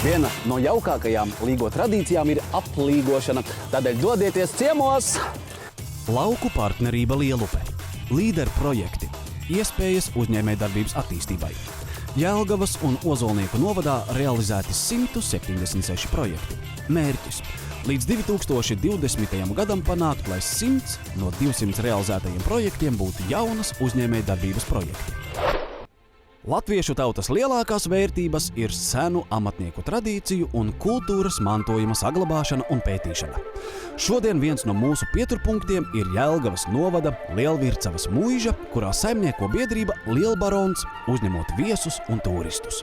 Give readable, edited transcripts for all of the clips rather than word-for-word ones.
Viena no jaukākajām līgo tradīcijām ir aplīgošana, tādēļ dodieties ciemos! Lauku partnerība Lielupe. Līderu projekti. Iespējas uzņēmējdarbības attīstībai. Jelgavas un Ozolnieku novadā realizēti 176 projekti. Mērķis – līdz 2020. gadam panākt, lai 100 no 200 realizētajiem projektiem būtu jaunas uzņēmējdarbības projekti. Latviešu tautas lielākās vērtības ir senu amatnieku tradīciju un kultūras mantojuma saglabāšana un pētīšana. Šodien viens no mūsu pieturpunktiem ir Jelgavas novada Lielvircavas muiža, kurā saimnieko biedrība Lielbarons, uzņemot viesus un turistus.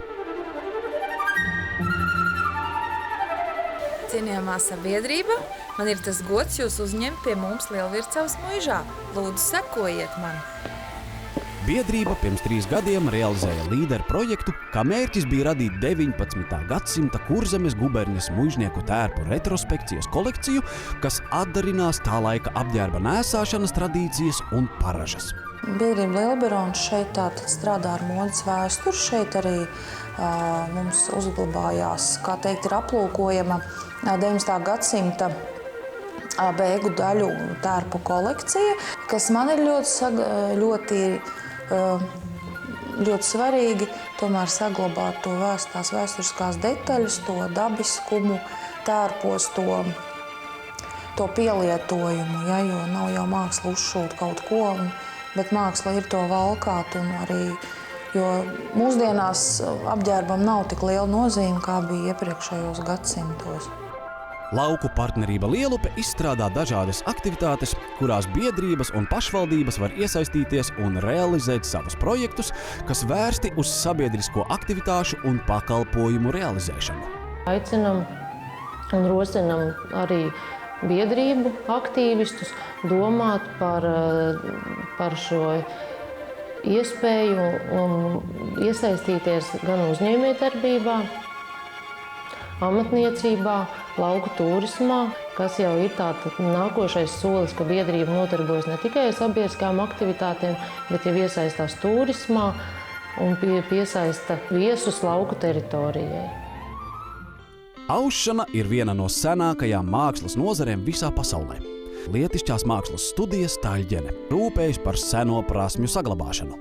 Cienījamā sabiedrība, man ir tas gods jūs uzņemt pie mums Lielvircavas muižā. Lūdzu, sekojiet man! Biedrība pirms 3 gadiem realizēja līderu projektu, kā mērķis bija radīt 19. gadsimta Kurzemes guberņas muižnieku tērpu retrospekcijas kolekciju, kas atdarinās tā laika apģērba nēsāšanas tradīcijas un paražas. Biedrība Lielbarons šeit tātad strādā ar modes vēsturi. Šeit arī mums uzglabājās, kā teikt, ir aplūkojama 19. gadsimta beigu daļu tērpu kolekcija, kas man ir ļoti svarīgi tomēr saglabāt to tās vēsturiskās detaļas, to dabiskumu tērpos, to pielietojumu, ja, jo nav jau māksla uzšūt kaut ko, bet māksla ir to valkāt un arī, jo mūsdienās apģērbam nav tik liela nozīme, kā bija iepriekšējos gadsimtos. Lauku partnerība Lielupe izstrādā dažādas aktivitātes, kurās biedrības un pašvaldības var iesaistīties un realizēt savus projektus, kas vērsti uz sabiedrisko aktivitāšu un pakalpojumu realizēšanu. Aicinam un rosinam arī biedrību aktīvistus domāt par šo iespēju un iesaistīties gan uzņēmējdarbībā, amatniecībā, lauku turismā, kas jau ir tāds nākošais solis, ka biedrība nodarbojas ne tikai ar sabiedriskām aktivitātēm, bet jau iesaistās turismā un piesaista viesus lauku teritorijai. Aušana ir viena no senākajām mākslas nozarēm visā pasaulē. Lietišķās mākslas studijas Taļģene rūpējas par seno prasmju saglabāšanu.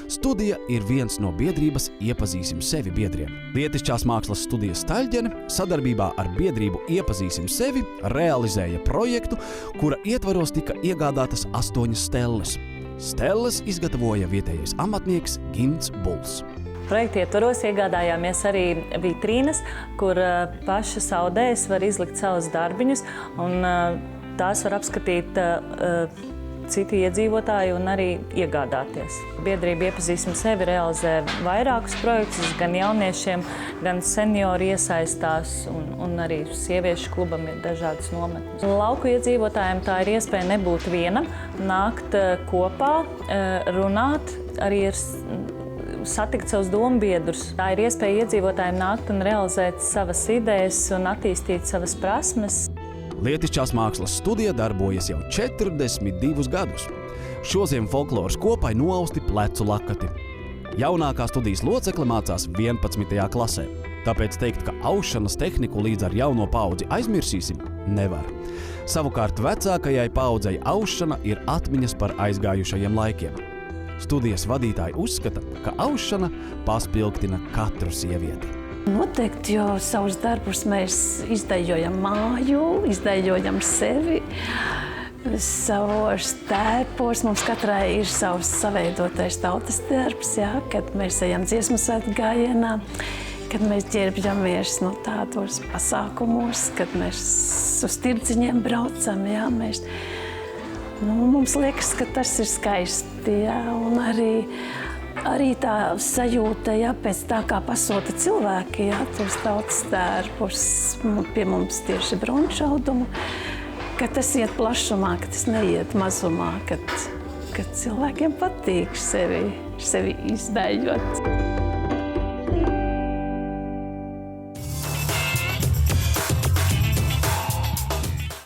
Studija ir viens no biedrības Iepazīsim sevi biedriem. Lietišķās mākslas studijas Taļģene sadarbībā ar biedrību Iepazīsim sevi realizēja projektu, kura ietvaros tika iegādātas 8 stelles. Stelles izgatavoja vietējais amatnieks Gints Buls. Projekta ietvaros iegādājāmies arī vitrīnas, kur pašas audējas var izlikt savus darbiņus, un tās var apskatīt citi iedzīvotāji un arī iegādāties. Biedrība Iepazīsim sevi realizē vairākus projektus, gan jauniešiem, gan seniori iesaistās, un arī sieviešu klubam ir dažādas nometnes. Lauku iedzīvotājiem tā ir iespēja nebūt vienam, nākt kopā, runāt, arī ir satikt savus dombiedrus. Tā ir iespēja iedzīvotājiem nākt un realizēt savas idejas un attīstīt savas prasmes. Lietišķās mākslas studija darbojas jau 42 gadus. Šoziem folkloras kopai noausti plecu lakati. Jaunākā studijas locekle mācās 11. klasē. Tāpēc teikt, ka aušanas tehniku līdz ar jauno paudzi aizmirsīsim, nevar. Savukārt vecākajai paudzei aušana ir atmiņas par aizgājušajiem laikiem. Studijas vadītāji uzskata, ka aušana paspilgtina katru sievieti. Noteikti, jo savus darbus mēs izdejojam māju, izdejojam sevi, savos tērpos. Mums katrai ir savs saveidotais tautas darbs, jā, kad mēs ejam dziesmu svētku gājienā, kad mēs ģērbjamies tādos pasākumos, kad mēs uz tirdziņiem braucam, jā, mums liekas, ka tas ir skaisti, jā, un arī tā sajūta, jā, pēc tā, kā pasūta cilvēki, jā, tos tautas tērpus pie mums tieši brončaudumu, ka tas iet plašumā, ka tas neiet mazumā, kad cilvēkiem patīk sevi izdējot.